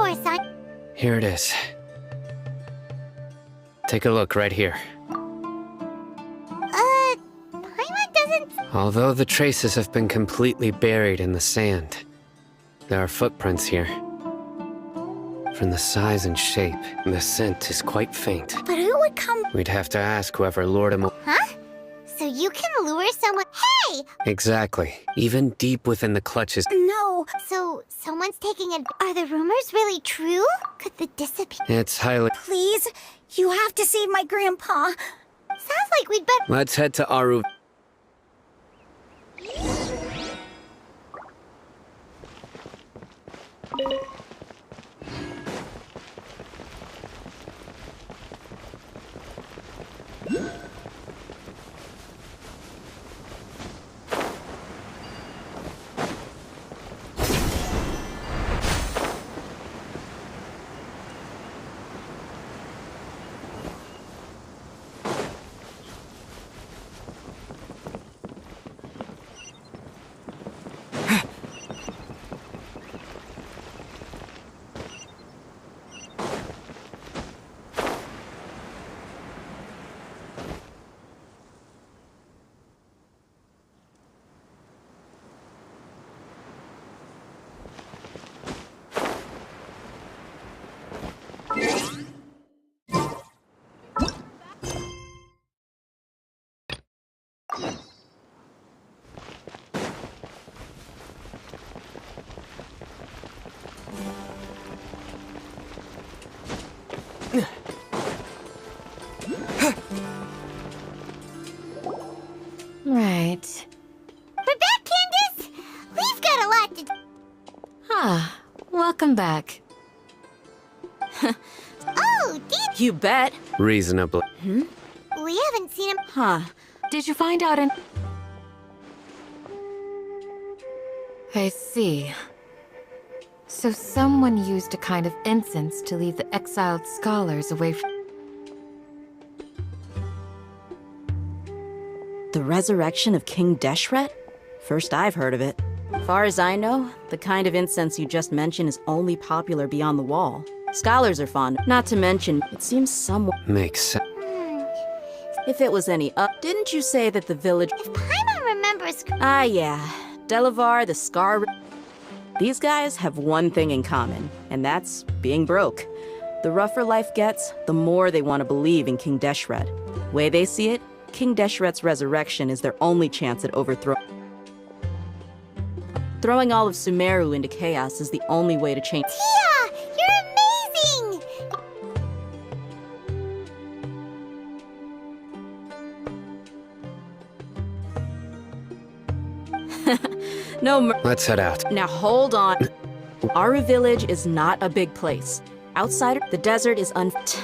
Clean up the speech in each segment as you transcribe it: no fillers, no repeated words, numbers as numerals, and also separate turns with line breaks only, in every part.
for a sign?
Here it is. Take a look right here.
Paimon doesn't...
Although the traces have been completely buried in the sand, there are footprints here. From the size and shape, the scent is quite faint.
But who would come...
We'd have to ask whoever lured him.
Huh? So you can lure someone... Hey!
Exactly. Even deep within the clutches.
No. So, someone's taking it... Are the rumors really true? Could the disappear...
It's highly...
Please? You have to save my grandpa. Sounds like we'd better...
Let's head to Aru.
Right.
We're back, Candace! We've got a lot to...
Ah, welcome back.
Oh, did...
You bet.
Reasonably.
We haven't seen him...
Huh. Did you find out I see. So someone used a kind of incense to lead the exiled scholars away from...
The resurrection of King Deshret? First I've heard of it. Far as I know, the kind of incense you just mentioned is only popular beyond the wall. Scholars are fond, not to mention, it seems somewhat...
Makes sense.
If it was any up, didn't you say that the village...
If Paimon remembers...
Ah, yeah. Delavar, the Scar... These guys have one thing in common, and that's being broke. The rougher life gets, the more they want to believe in King Deshret. Way they see it, King Deshret's resurrection is their only chance at overthrow. Throwing all of Sumeru into chaos is the only way to change.
Tia! You're amazing!
No
Let's head out.
Now hold on. Aru Village is not a big place. Outside, the desert is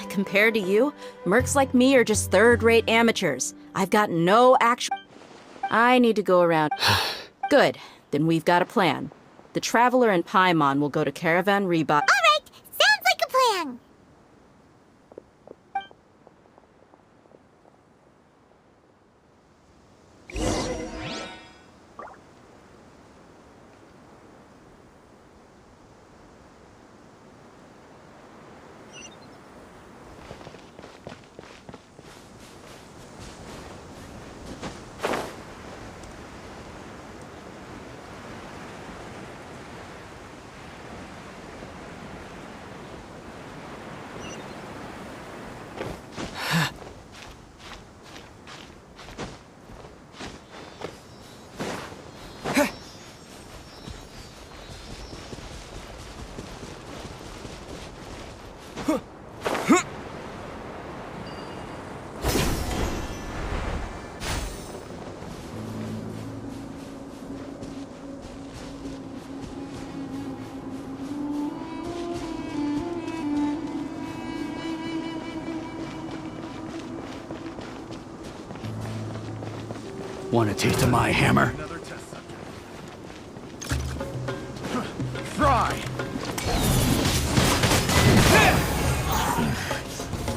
compared to you, mercs like me are just third-rate amateurs. I've got no actual... I need to go around. Good. Then we've got a plan. The Traveler and Paimon will go to Caravan Reba...
All right! Sounds like a plan!
Want a taste of my hammer?
Fry!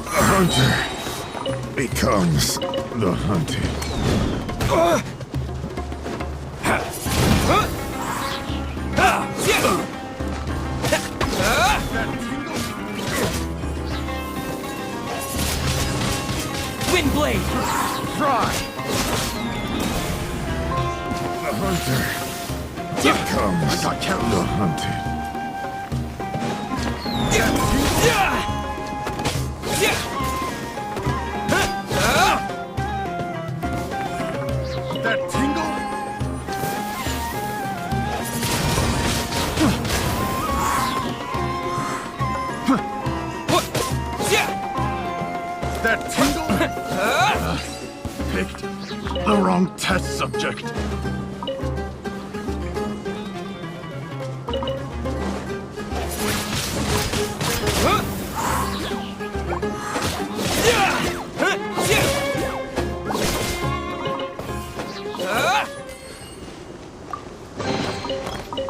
The hunter becomes the hunted. hunter becomes the hunted. That tingle? That tingle? Picked the wrong test subject.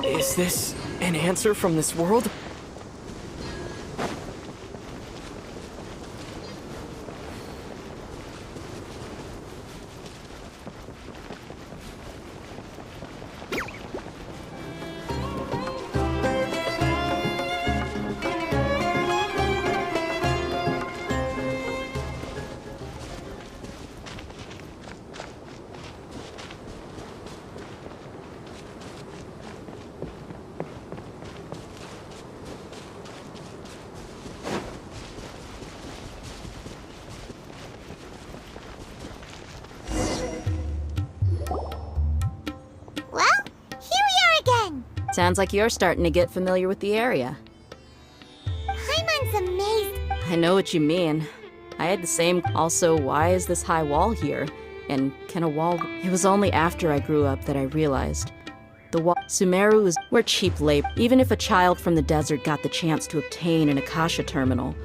Is this an answer from this world?
Well, here we are again.
Sounds like you're starting to get familiar with the area.
Paimon's amazed.
I know what you mean. I had the same. Also, why is this high wall here? And can a wall... It was only after I grew up that I realized. The wall... Sumeru is... We're cheap labor. Even if a child from the desert got the chance to obtain an Akasha terminal,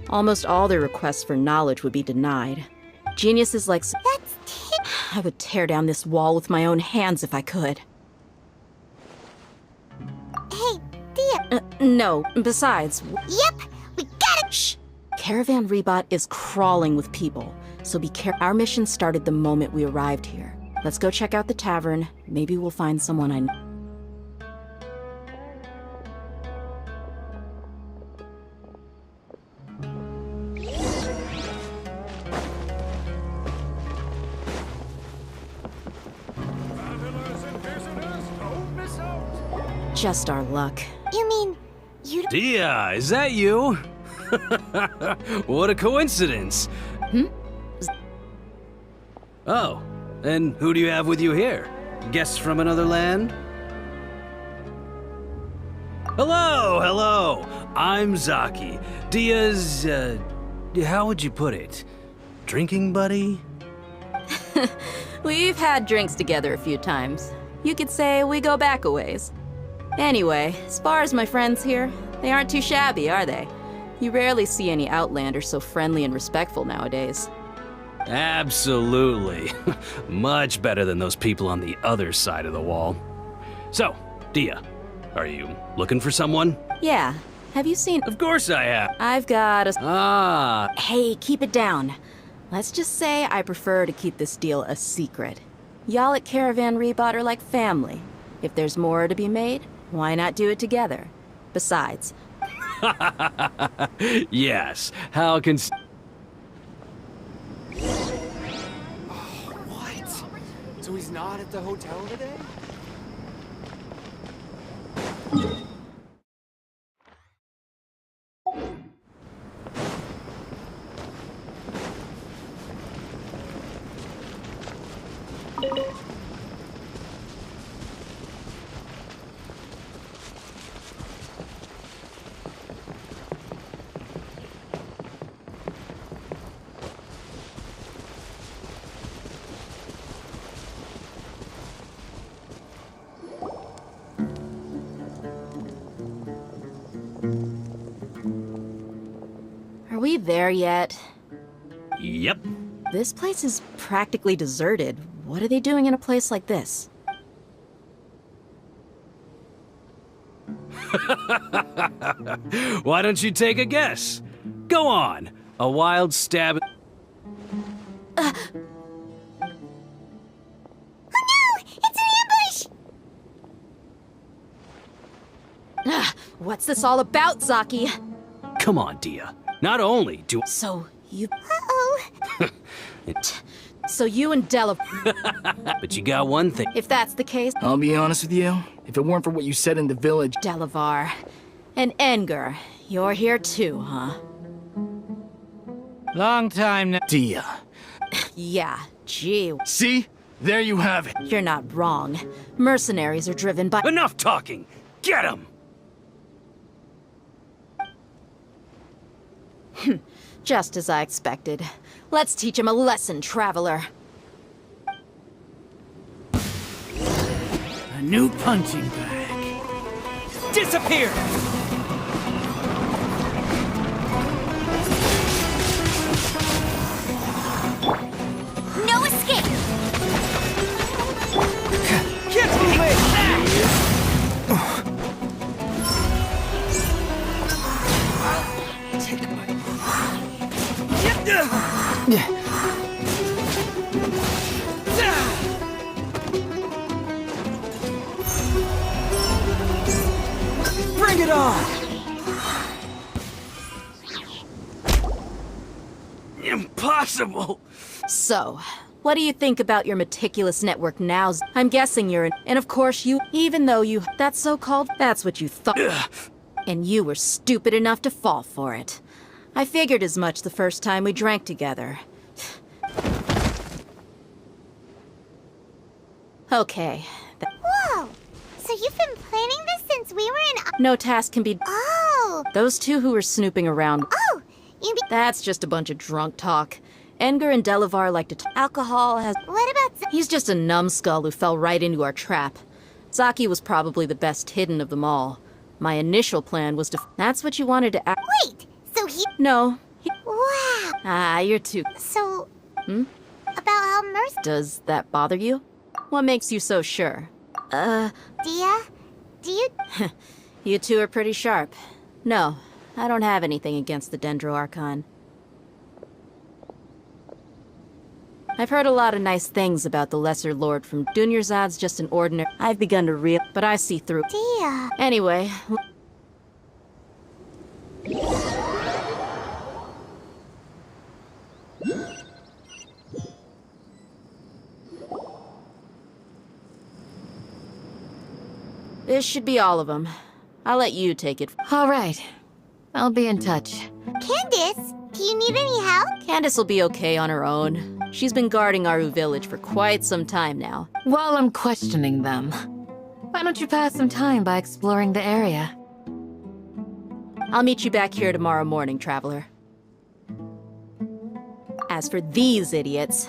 almost all their requests for knowledge would be denied. Geniuses like... I would tear down this wall with my own hands if I could.
Hey, Dia.
No, besides...
Yep, we got it.
Shh! Caravan Rebot is crawling with people, so be careful. Our mission started the moment we arrived here. Let's go check out the tavern. Maybe we'll find someone I know. Just our luck.
You mean, you
Dia, is that you? What a coincidence. Oh, and who do you have with you here? Guests from another land? Hello, hello. I'm Zaki. Dia's, how would you put it? Drinking buddy?
We've had drinks together a few times. You could say we go back a ways. Anyway, as far as my friends here, they aren't too shabby, are they? You rarely see any Outlanders so friendly and respectful nowadays.
Absolutely. Much better than those people on the other side of the wall. So, Dia, are you looking for someone?
Yeah. Have you seen...
Of course I have.
I've got a...
Ah,
Hey, keep it down. Let's just say I prefer to keep this deal a secret. Y'all at Caravan Rebot are like family. If there's more to be made, why not do it together? Besides...
yes. How can...
What? So he's not at the hotel today?
Are we there yet?
Yep.
This place is practically deserted. What are they doing in a place like this?
Why don't you take a guess? Go on. A wild stab...
Oh no! It's an ambush!
What's this all about, Zaki?
Come on, Dia. Not only do...
So, you...
Uh-oh.
So you and Della,
But you got one thing.
if that's the case,
I'll be honest with you. If it weren't for what you said in the village,
Delavar. And Enger, you're here too, huh?
Long time now.
Dia.
Yeah, gee,
See? There you have it.
you're not wrong. Mercenaries are driven by—
Enough talking! Get him!
Just as I expected. Let's teach him a lesson, traveler.
A new punching bag.
Disappear!
No escape!
Get moving! Bring it on! Impossible!
So, what do you think about your meticulous network now? I'm guessing you're in— And of course you— Even though you— That so-called— That's what you thought. And you were stupid enough to fall for it. I figured as much the first time we drank together. Okay.
Whoa! So you've been planning this since we were in...
No task can be—
Oh!
Those two who were snooping around—
Oh! You mean...
That's just a bunch of drunk talk. Enger and Delavar like to— Alcohol has—
What about...
He's just a numbskull who fell right into our trap. Zaki was probably the best hidden of them all. My initial plan was to— That's what you wanted to act—
Wait! So he...
No.
Wow!
Ah, you're too—
So... About how Mercy...
Does that bother you? What makes you so sure?
Dia? Do you...
You two are pretty sharp. No, I don't have anything against the Dendro Archon. I've heard a lot of nice things about the Lesser Lord from Dunyarzad's just an ordinary— I've begun to real— But I see through—
Dia...
Anyway... This should be all of them. I'll let you take it.
All right. I'll be in touch.
Candace? Do you need any help?
Candace will be okay on her own. She's been guarding Aru Village for quite some time now.
While I'm questioning them, why don't you pass some time by exploring the area?
I'll meet you back here tomorrow morning, traveler. As for these idiots...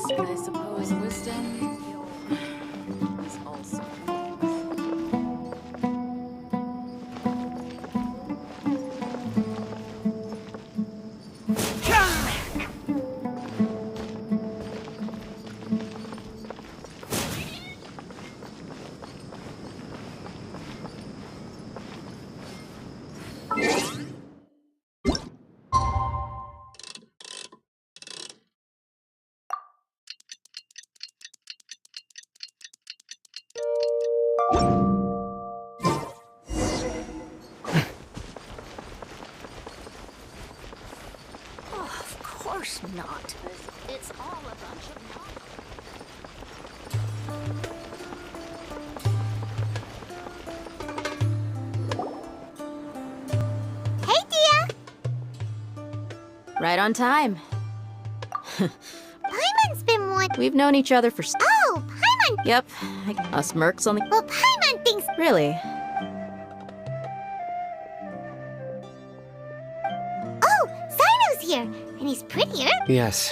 I suppose wisdom is also...
Of course not. It's all a bunch of nonsense.
Right on time.
Paimon's been one.
We've known each other for.
Oh, Paimon.
Yep. Us mercs on the.
Well, Paimon thinks.
Really?
Oh, Sino's here, and he's prettier.
Yes.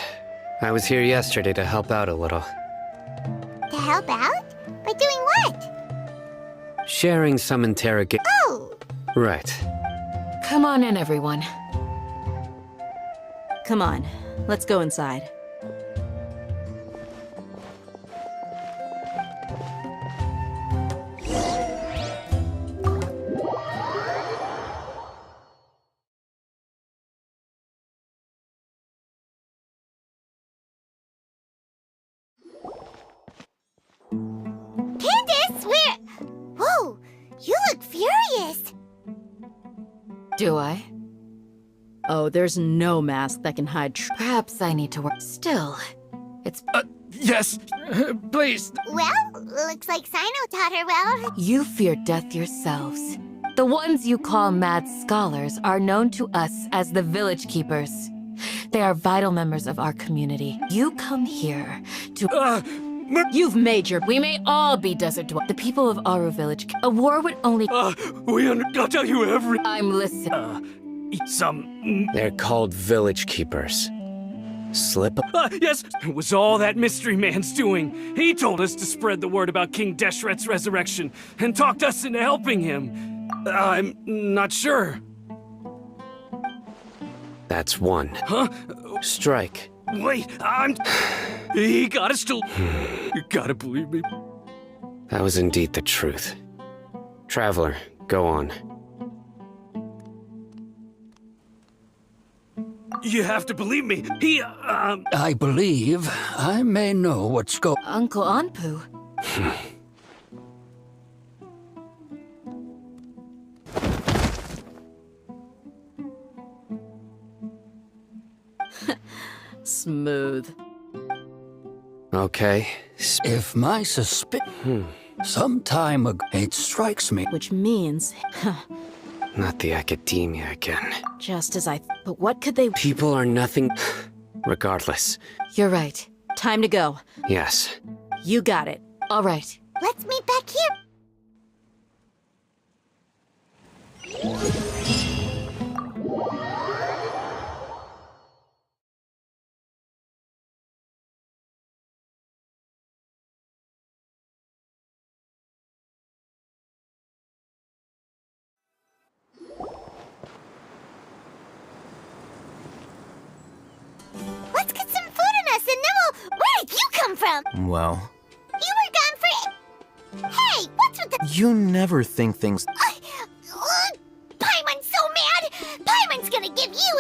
I was here yesterday to help out a little.
To help out? By doing what?
Sharing some
Oh,
Right.
Come on in, everyone.
Come on. Let's go inside.
Candace, where? Whoa, you look furious.
Do I?
Oh, there's no mask that can hide
Perhaps I need to work. Still, it's.
Yes, please.
Well, looks like Sino taught her well.
You fear death yourselves. The ones you call mad scholars are known to us as the Village Keepers. They are vital members of our community. You come here to.
You've made your.
We may all be desert dwellers. The people of Aru Village. A war would only.
I'll tell you every.
I'm listening.
They're called Village Keepers. Slip up.
Yes, it was all that mystery man's doing. He told us to spread the word about King Deshret's resurrection and talked us into helping him. I'm not sure.
That's one.
Huh?
Strike.
Wait, He got us to. You gotta believe me.
That was indeed the truth. Traveler, go on.
You have to believe me.
I believe I may know what's going.
Uncle Anpu.
Smooth.
Okay.
If my suspicion. Some time ago, it strikes me.
Which means.
Not the academia again.
Just as I. But what could they.
People are nothing. Regardless.
You're right.
Time to go.
Yes.
You got it.
All right.
Let's meet back here. Let's get some food in us, and then we'll. Where did you come from?
Well,
You were gone for. Hey, what's with the?
you never think things.
Paimon's so mad. Paimon's gonna give you.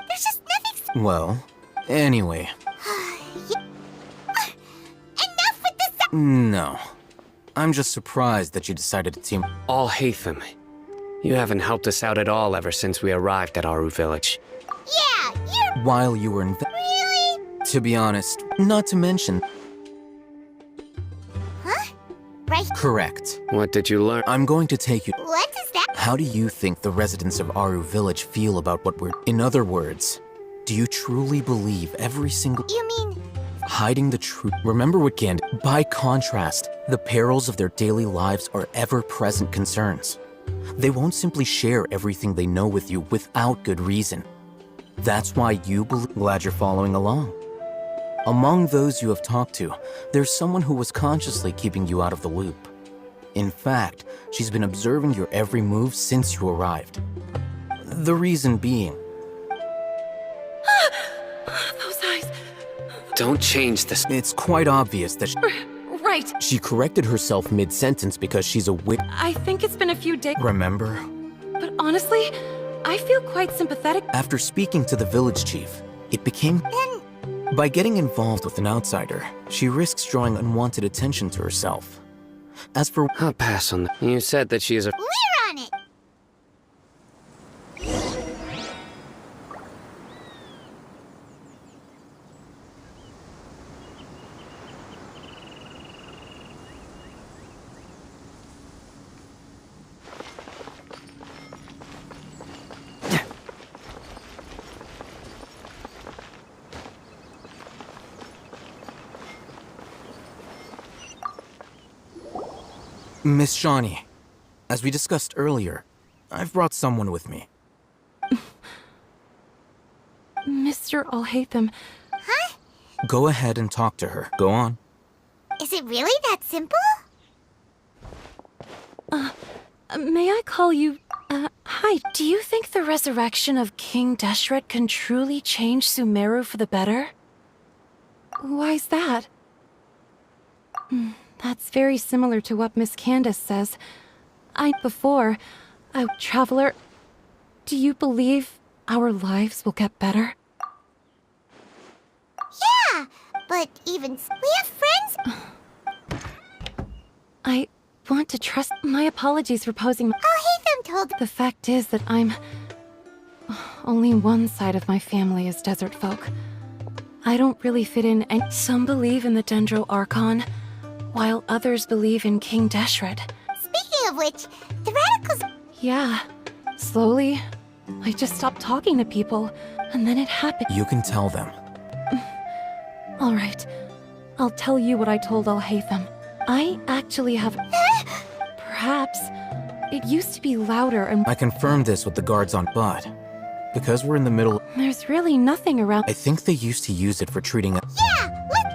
There's just nothing.
Well, anyway,
Enough with this.
no. I'm just surprised that you decided to team.
All Hatham. You haven't helped us out at all ever since we arrived at Aru Village.
Yeah, you're
While you were in.
really.
To be honest, not to mention.
Huh? Right.
Correct.
What did you learn?
I'm going to take you.
What is that?
How do you think the residents of Aru Village feel about what we're. In other words, do you truly believe every single.
You mean?
Hiding the truth. Remember what Gand. By contrast, the perils of their daily lives are ever-present concerns. They won't simply share everything they know with you without good reason. That's why you believe. Glad you're following along. Among those you have talked to, there's someone who was consciously keeping you out of the loop. In fact, she's been observing your every move since you arrived. The reason being.
Those eyes.
Don't change this.
It's quite obvious that
Right.
she corrected herself mid-sentence because she's a wit.
I think it's been a few days,
Remember?
but honestly, I feel quite sympathetic.
After speaking to the village chief, it became. By getting involved with an outsider, she risks drawing unwanted attention to herself. As for.
I'll pass on that. You said that she is a.
We're on it.
Miss Shawnee, as we discussed earlier, I've brought someone with me.
Mr. Alhaitham,
Huh?
Go ahead and talk to her. Go on.
Is it really that simple?
may I call you... hi, do you think the resurrection of King Deshret can truly change Sumeru for the better? Why's that? That's very similar to what Miss Candace says. Before, Traveler, do you believe our lives will get better?
Yeah, but even we have friends.
I want to trust... My apologies for posing...
Alhaitham told...
The fact is that only one side of my family is desert folk. I don't really fit in, and some believe in the Dendro Archon, while others believe in King Deshret.
Speaking of which, the radicals...
Yeah, slowly, I just stopped talking to people, and then it happened.
You can tell them.
All right, I'll tell you what I told Alhaitham. I actually have... Perhaps. It used to be louder and...
I confirmed this with the guards on, but because we're in the middle...
There's really nothing around...
I think they used to use it for treating...
Yeah, let's...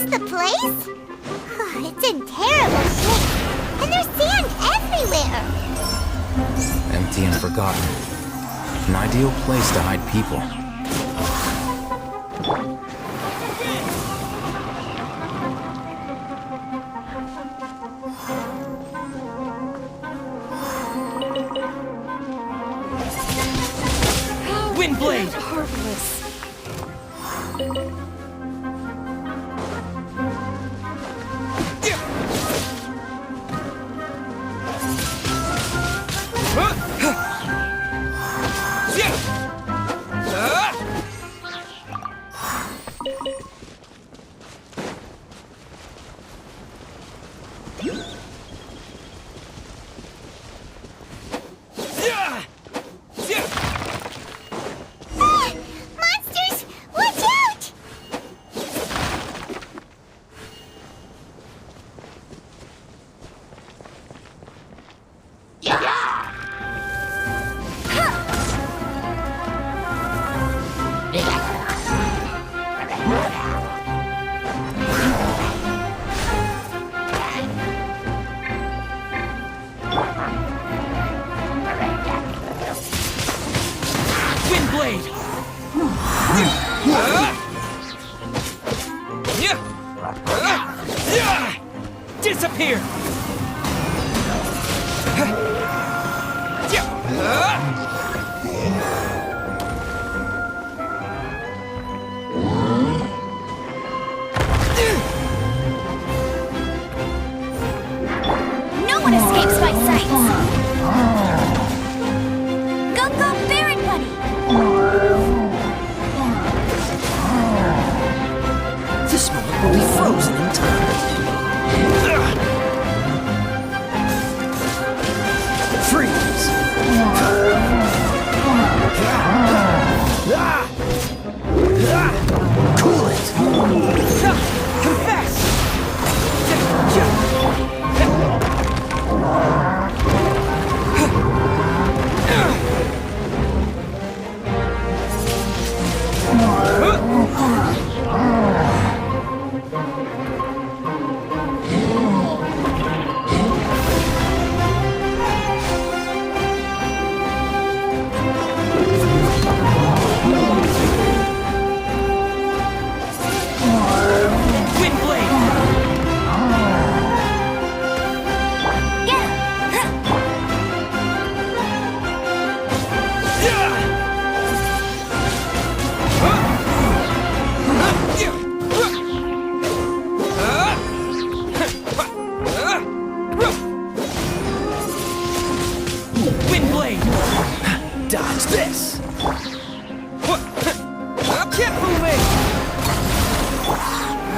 The place? It's in terrible shape, and there's sand everywhere.
Empty and forgotten. An ideal place to hide people.
Windblade!
Heartless.
Monsters! Watch out!
Windblade! Disappear!
No one escapes my sight! Go, go, Baron Bunny!
This moment will be frozen in time. Freeze!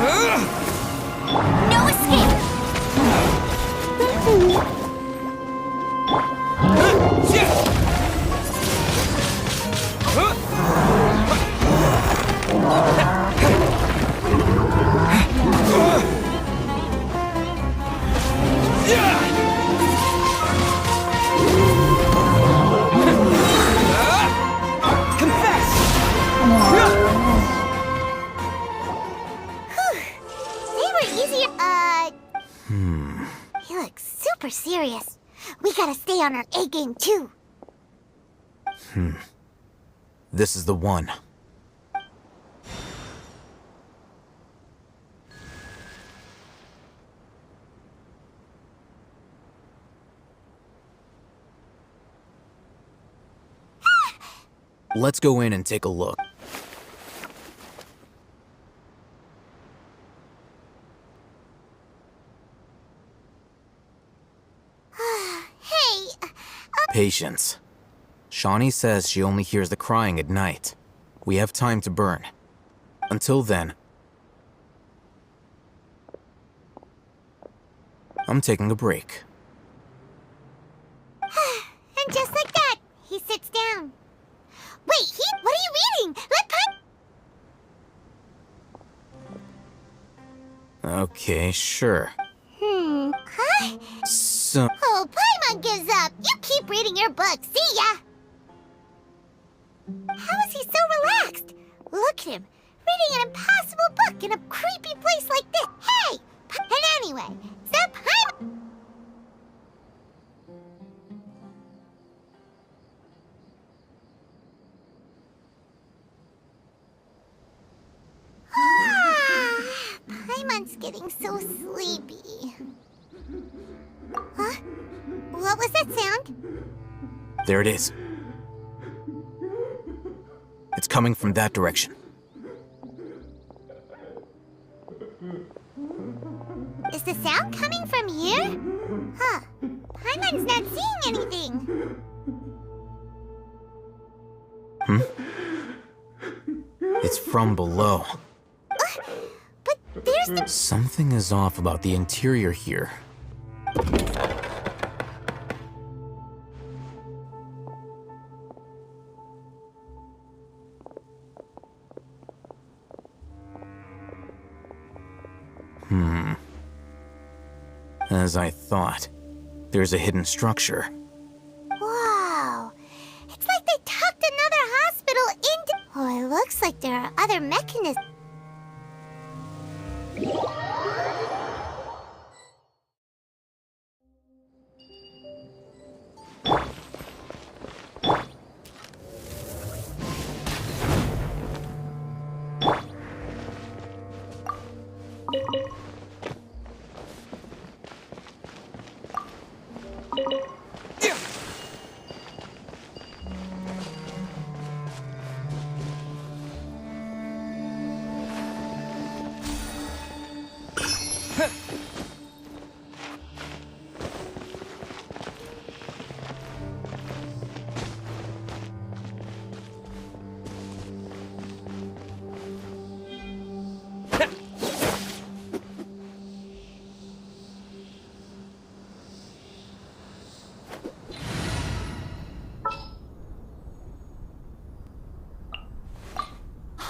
No escape! He looks super serious. We gotta stay on our A game too.
This is the one. Let's go in and take a look.
Hey,
Patience. Shawnee says she only hears the crying at night. We have time to burn. Until then, I'm taking a break.
and just like that, he sits down. Wait, what are you reading? Let
Okay, sure.
Huh?
So,
Oh, Paimon gives up. You keep reading your book. See ya. How is he so relaxed? Look at him, reading an impossible book in a creepy place like this. Hey! And anyway, so Paimon... Paimon's getting so sleepy. Huh? What was that sound?
there it is. It's coming from that direction.
Is the sound coming from here? Huh. Paimon's not seeing anything.
It's from below.
But there's the...
Something is off about the interior here. As I thought, there's a hidden structure.
Wow. It's like they tucked another hospital into... Oh, it looks like there are other mechanisms.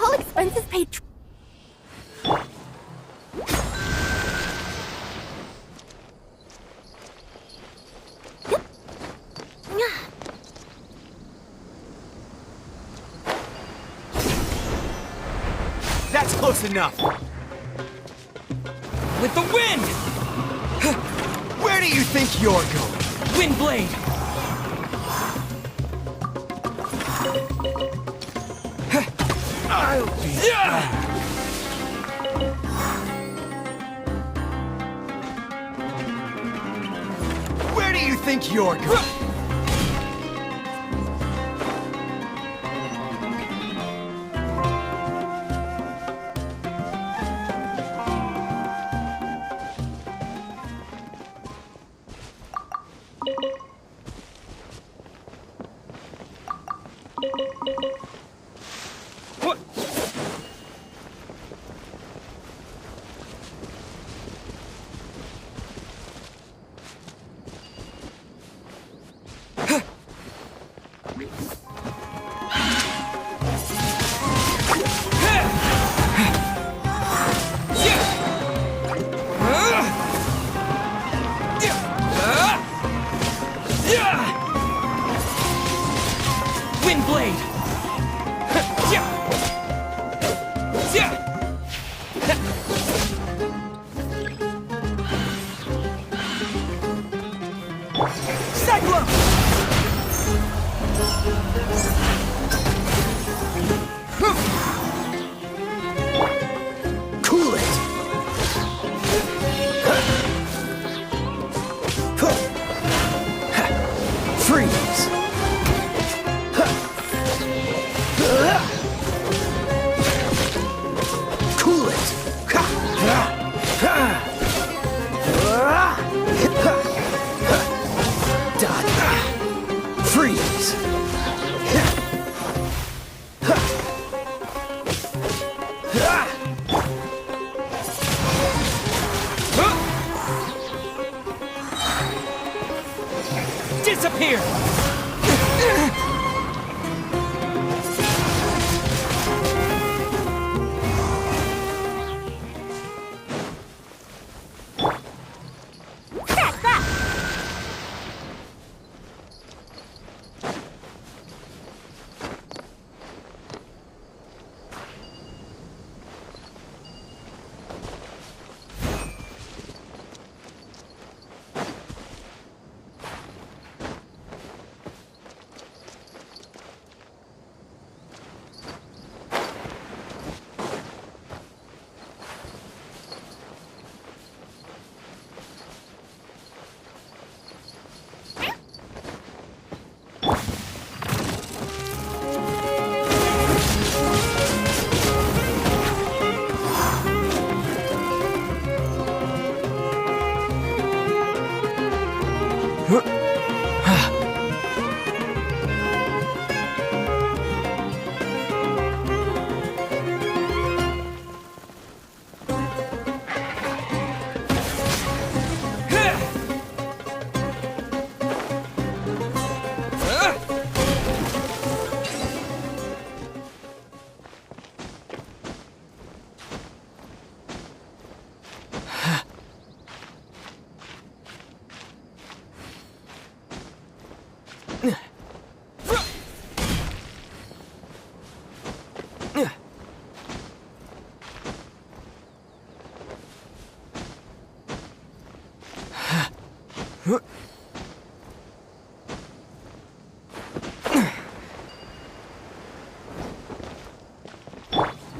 All expenses paid.
That's close enough. With the wind! Where do you think you're going? Wind blade! I'll be back. Where do you think you're going? Cyclone! Cool it! Freeze! Cool it! Dot! Freeze!
Disappear!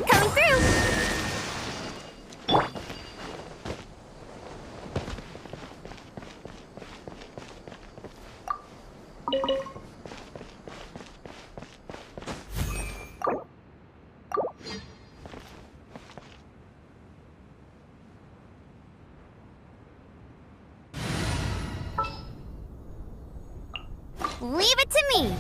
Coming through! Leave it to me!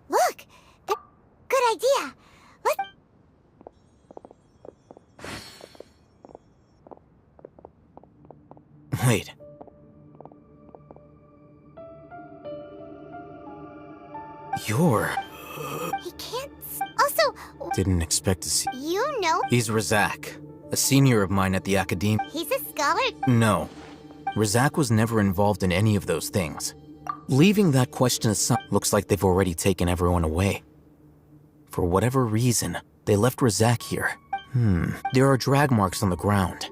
Look! Good idea!
Wait. You're...
He can't... Also,
Didn't expect to see...
you know
He's Razak, a senior of mine at the academy.
he's a scholar.
No. Razak was never involved in any of those things. Leaving that question aside, looks like they've already taken everyone away. For whatever reason, they left Razak here. There are drag marks on the ground.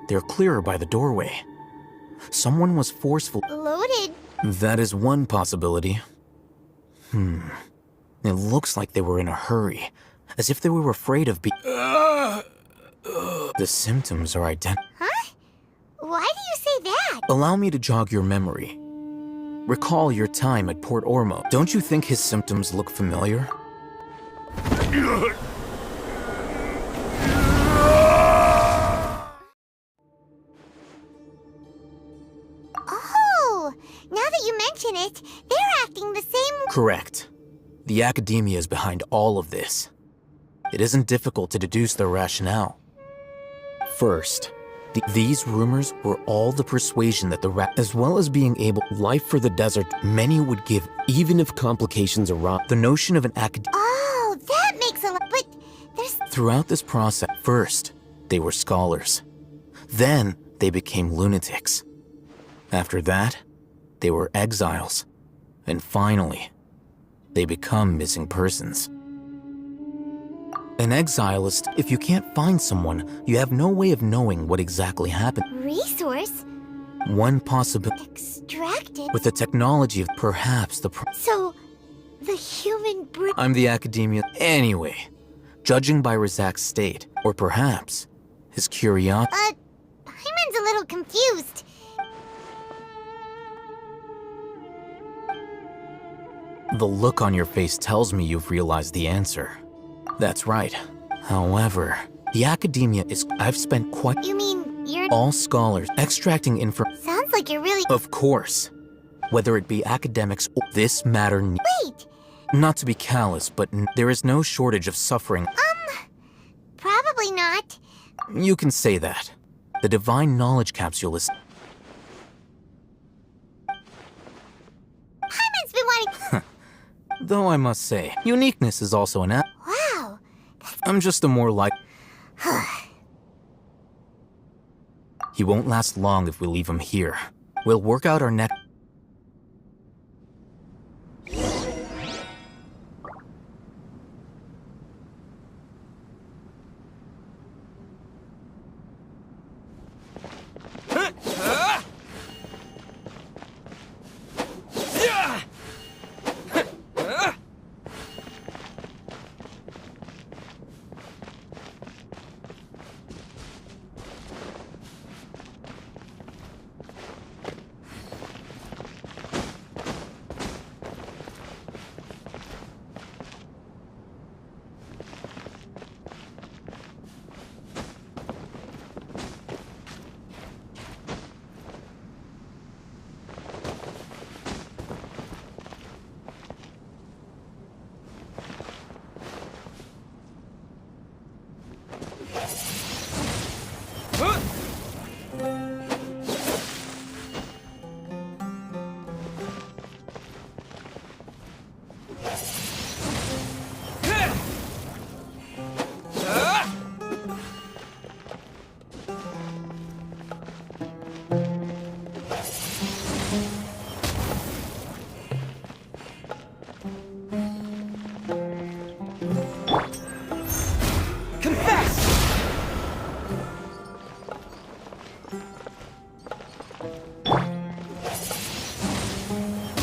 They're clearer by the doorway. Someone was forceful.
Loaded.
That is one possibility. It looks like they were in a hurry, as if they were afraid of being... The symptoms are identical.
Huh? Why do you say that?
Allow me to jog your memory. Recall your time at Port Ormo. Don't you think his symptoms look familiar?
Oh, now that you mention it, they're acting the same.
Correct. The academia is behind all of this. It isn't difficult to deduce their rationale. First, these rumors were all the persuasion that as well as being able life for the desert, many would give even if complications arise. The notion of an academia.
Oh, that makes a lot. But there's.
Throughout this process, first, they were scholars. Then, they became lunatics. After that, they were exiles. And finally, they become missing persons. An exile is if you can't find someone, you have no way of knowing what exactly happened.
Resource?
One possibility.
Extracted?
With the technology of perhaps the.
So, the human brain.
I'm the academia. Anyway, judging by Razak's state, or perhaps his curiosity.
Hyman's a little confused.
The look on your face tells me you've realized the answer. That's right. However, the academia is. I've spent quite.
You mean you're.
All scholars extracting info.
Sounds like you're really.
Of course. Whether it be academics or this matter.
Wait!
Not to be callous, but there is no shortage of suffering.
Probably not.
You can say that. The divine knowledge capsule is.
Hyman's been wanting.
Though I must say, uniqueness is also an.
Wow.
I'm just a more like. He won't last long if we leave him here. We'll work out our next.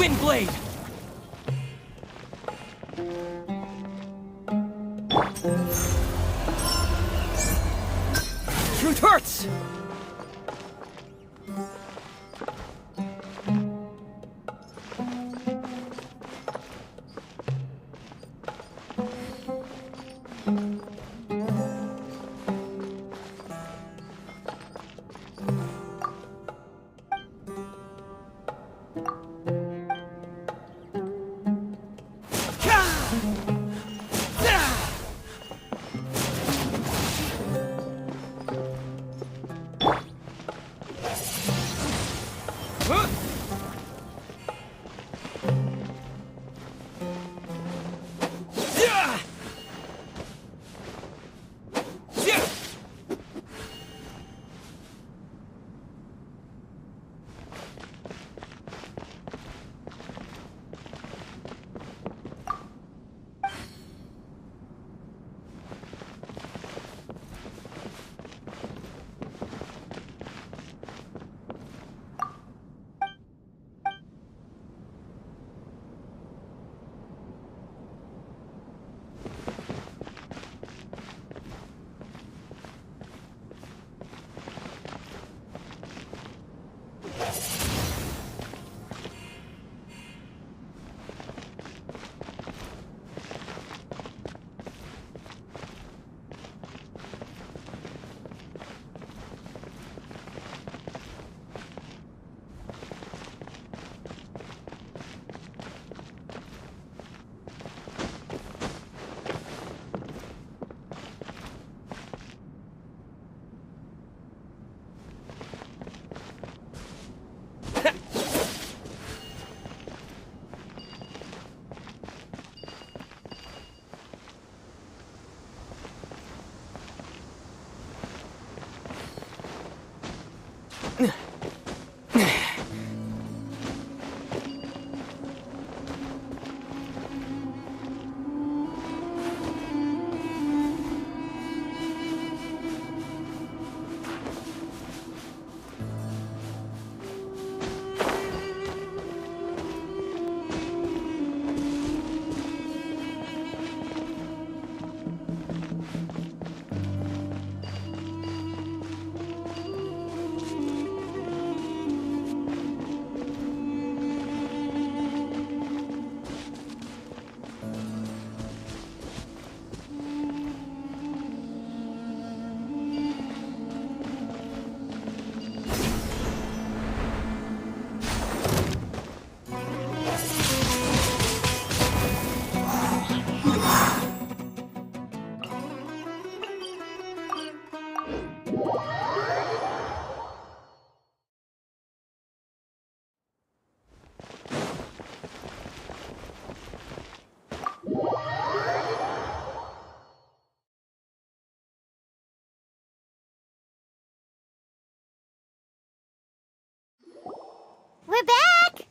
Windblade! Truth hurts!
back?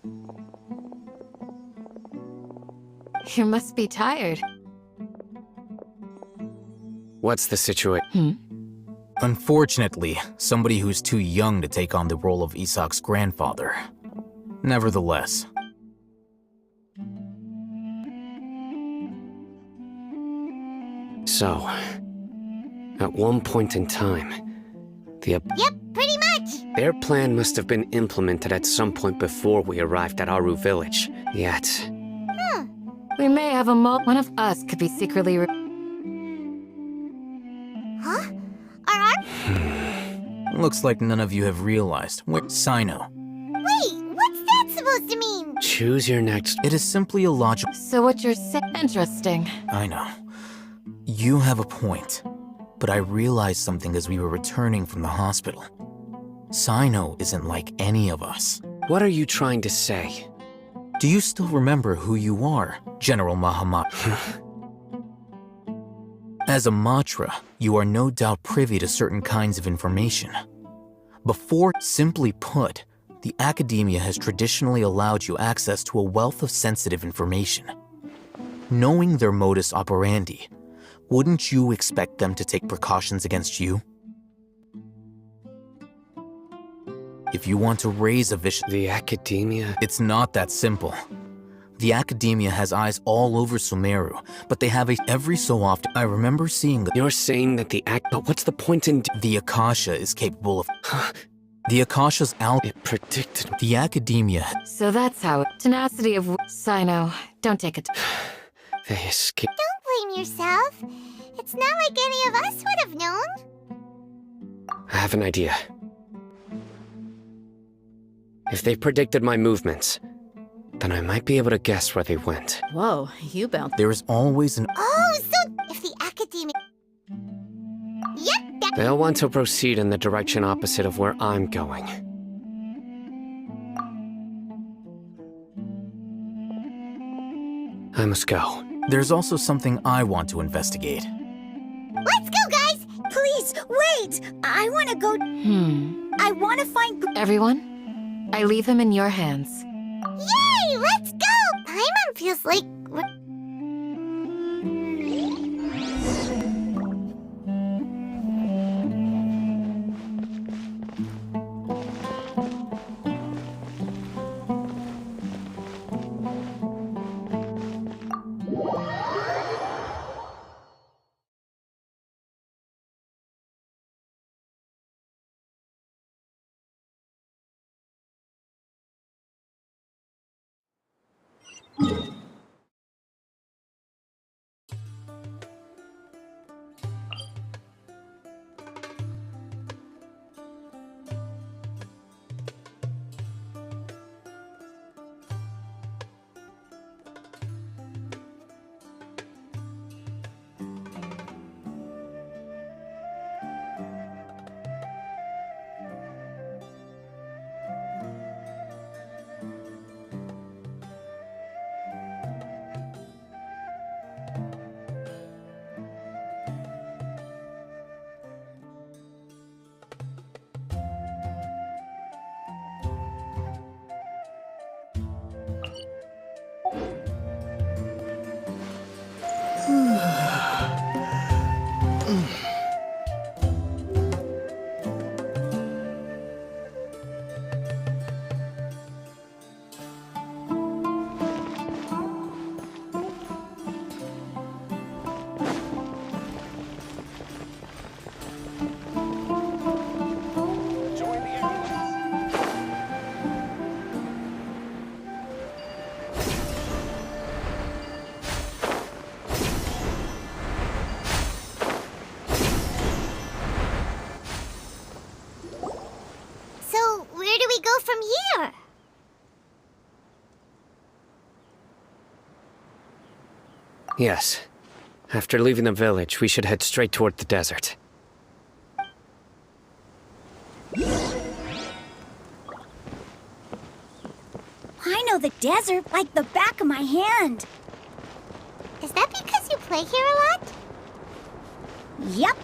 You must be tired.
What's the situation?
Unfortunately, somebody who's too young to take on the role of Isak's grandfather. Nevertheless.
So, at one point in time,
Yep, pretty much.
their plan must have been implemented at some point before we arrived at Aru village. Yet,
We may have a one of us could be secretly
Huh? Our
Looks like none of you have realized. Sino.
Wait, what's that supposed to mean?
choose your next.
It is simply a logical.
So what you're saying? Interesting.
I know. You have a point. But I realized something as we were returning from the hospital. Sino isn't like any of us.
What are you trying to say?
Do you still remember who you are, General Mahamat? As a Matra, you are no doubt privy to certain kinds of information. Before, simply put, the academia has traditionally allowed you access to a wealth of sensitive information. Knowing their modus operandi, wouldn't you expect them to take precautions against you? If you want to raise a vicious...
The academia?
It's not that simple. The academia has eyes all over Sumeru, but they have every so often... I remember seeing the...
You're saying that But what's the point in...
The Akasha is capable of... The Akasha's
It predicted...
The academia...
So that's how tenacity of Sino. Don't take it.
They escaped...
Don't blame yourself. It's not like any of us would have known.
I have an idea. If they predicted my movements, then I might be able to guess where they went.
Whoa, you bounced.
There is always an...
Oh, so if the academic... Yep,
They'll want to proceed in the direction opposite of where I'm going. I must go.
There's also something I want to investigate.
Let's go, guys! Please, wait! I want to go... I want to find...
Everyone, I leave him in your hands.
Yay! Let's go! Paimon feels like... So, where do we go from here?
Yes. After leaving the village, we should head straight toward the desert.
I know the desert like the back of my hand. Is that because you play here a lot? Yep.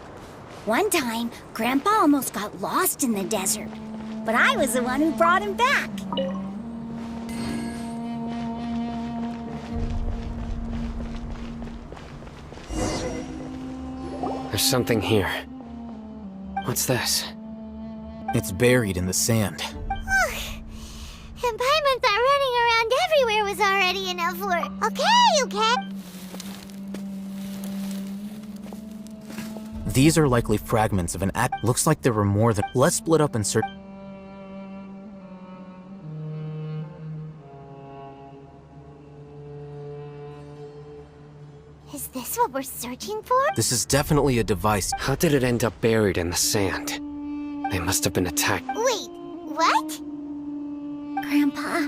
One time, Grandpa almost got lost in the desert, but I was the one who brought him back.
There's something here. What's this?
It's buried in the sand.
And Paimon thought running around everywhere was already enough work. Okay.
These are likely fragments of an act. Looks like there were more than. Let's split up and search.
Is this what we're searching for?
This is definitely a device.
How did it end up buried in the sand? They must have been attacked.
Wait, what? Grandpa,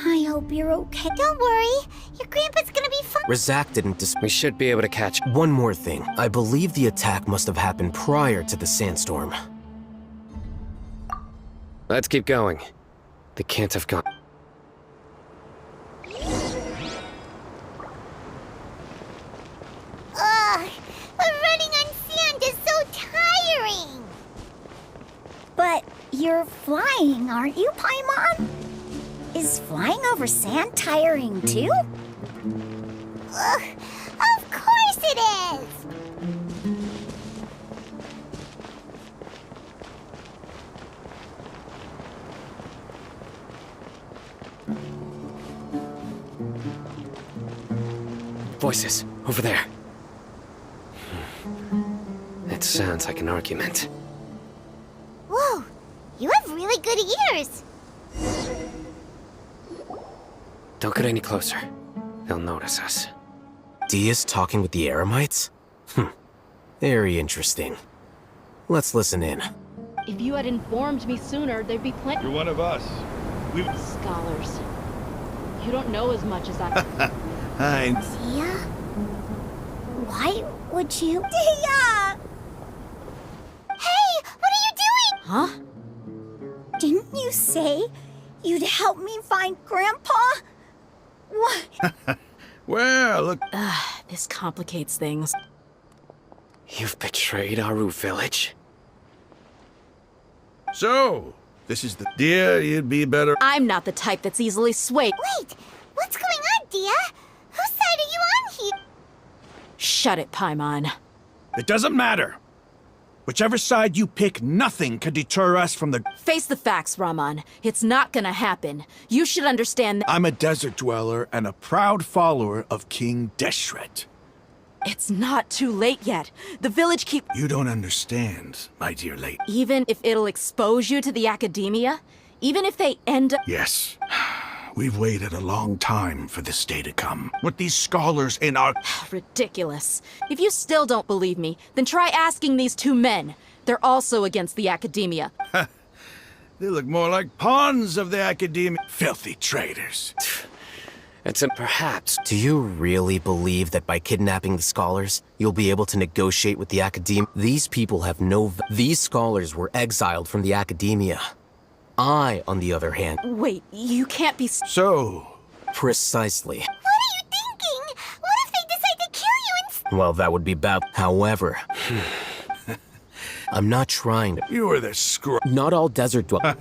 I hope you're okay. Don't worry, your grandpa's gonna be fine.
Razak didn't
We should be able to catch.
One more thing. I believe the attack must have happened prior to the sandstorm.
Let's keep going. They can't have gone.
Ugh, but running on sand is so tiring. But you're flying, aren't you, Paimon? Is flying over sand tiring too? Ugh, of course it is!
Voices, over there. It sounds like an argument.
Whoa, you have really good ears.
Don't get any closer. They'll notice us.
Dia's talking with the Eremites? Very interesting. Let's listen in.
If you had informed me sooner, there'd be plenty.
You're one of us. We've...
Scholars. You don't know as much as I.
Hi.
Dia? Why would you? Dia! Hey, what are you doing?
Huh?
Didn't you say you'd help me find Grandpa? What?
Well, look.
This complicates things.
You've betrayed Aru village?
So, this is the... Dear, you'd be better...
I'm not the type that's easily swayed.
Wait, what's going on, Dia? Whose side are you on here?
Shut it, Paimon.
It doesn't matter. Whichever side you pick, nothing can deter us from the...
Face the facts, Raman. It's not gonna happen. You should understand that
I'm a desert dweller and a proud follower of King Deshret.
it's not too late yet. The village keep...
You don't understand, my dear lady.
Even if it'll expose you to the academia, even if they end up...
Yes. We've waited a long time for this day to come. With these scholars in our...
Ridiculous. If you still don't believe me, then try asking these two men. They're also against the academia.
They look more like pawns of the academia. Filthy traitors.
It's a perhaps.
Do you really believe that by kidnapping the scholars, you'll be able to negotiate with the academia? These people have no... These scholars were exiled from the academia. I, on the other hand...
Wait, you can't be...
So...
Precisely.
What are you thinking? What if they decide to kill you instead?
Well, that would be bad. However... I'm not trying to...
You were the screw...
Not all desert dwellers...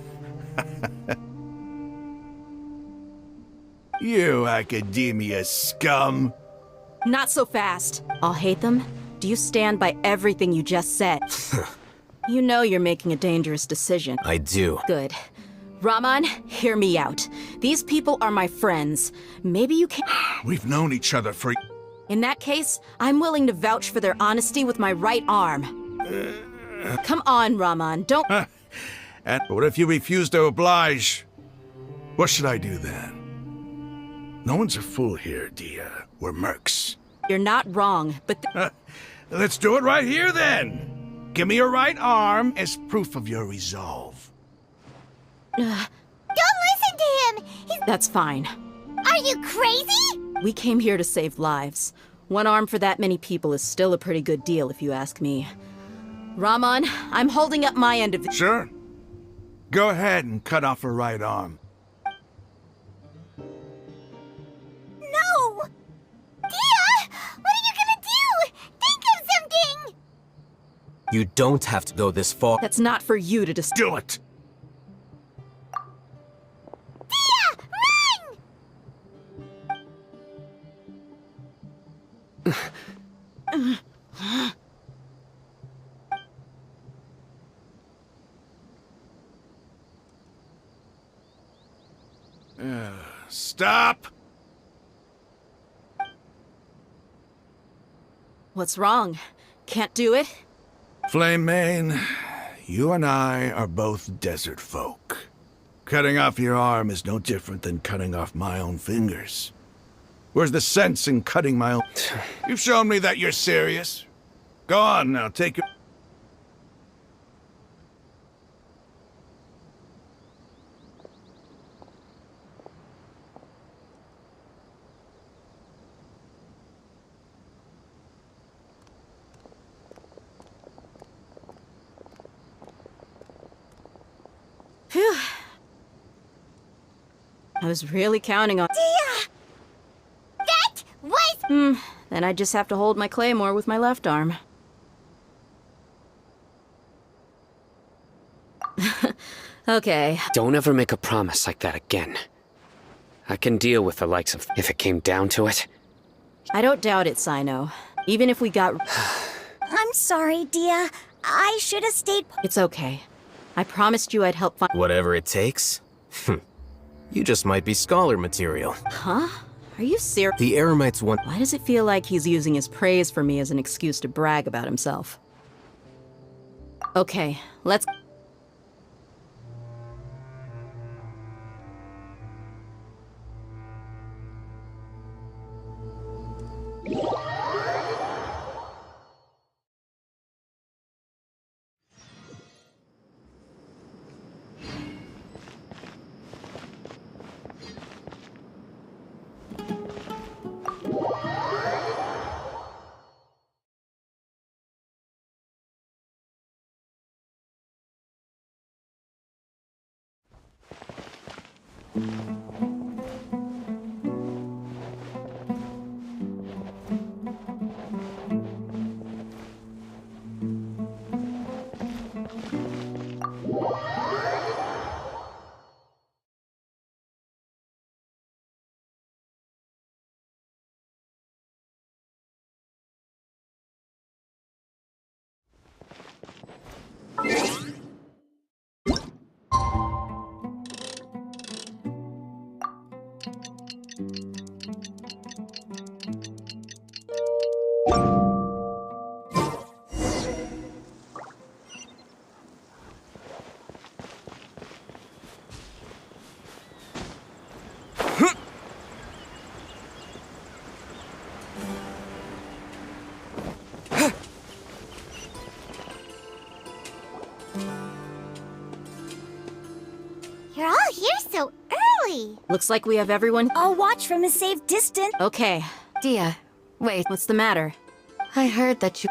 You academia scum.
Not so fast. I'll hate them. Do you stand by everything you just said? You know you're making a dangerous decision.
I do.
Good. Raman, hear me out. These people are my friends. Maybe you can...
We've known each other for...
In that case, I'm willing to vouch for their honesty with my right arm. Come on, Raman, don't...
And what if you refuse to oblige? What should I do then? No one's a fool here, Dia. We're mercs.
You're not wrong, but...
Let's do it right here, then. Give me your right arm as proof of your resolve.
Don't listen to him!
That's fine.
Are you crazy?
We came here to save lives. One arm for that many people is still a pretty good deal, if you ask me. Raman, I'm holding up my end of the...
Sure. Go ahead and cut off her right arm.
No! Dia! What are you gonna do? Think of something!
You don't have to go this far.
That's not for you to decide.
Do it!
Dia! Run!
Stop!
What's wrong? Can't do it?
Flame Mane, you and I are both desert folk. Cutting off your arm is no different than cutting off my own fingers. Where's the sense in cutting my own... You've shown me that you're serious. Go on now, take your...
Phew. I was really counting on...
Dia! That was...
Then I just have to hold my claymore with my left arm. Okay.
Don't ever make a promise like that again. I can deal with the likes of if it came down to it.
I don't doubt it, Sino. Even if we got...
I'm sorry, Dia. I should have stayed...
It's okay. I promised you I'd help find...
Whatever it takes? You just might be scholar material.
Huh? Are you serious?
The Eremites want...
Why does it feel like he's using his praise for me as an excuse to brag about himself? Okay, let's...
You're all here so early.
Looks like we have everyone...
I'll watch from a safe distance.
Okay.
Dia, wait.
What's the matter?
I heard that you...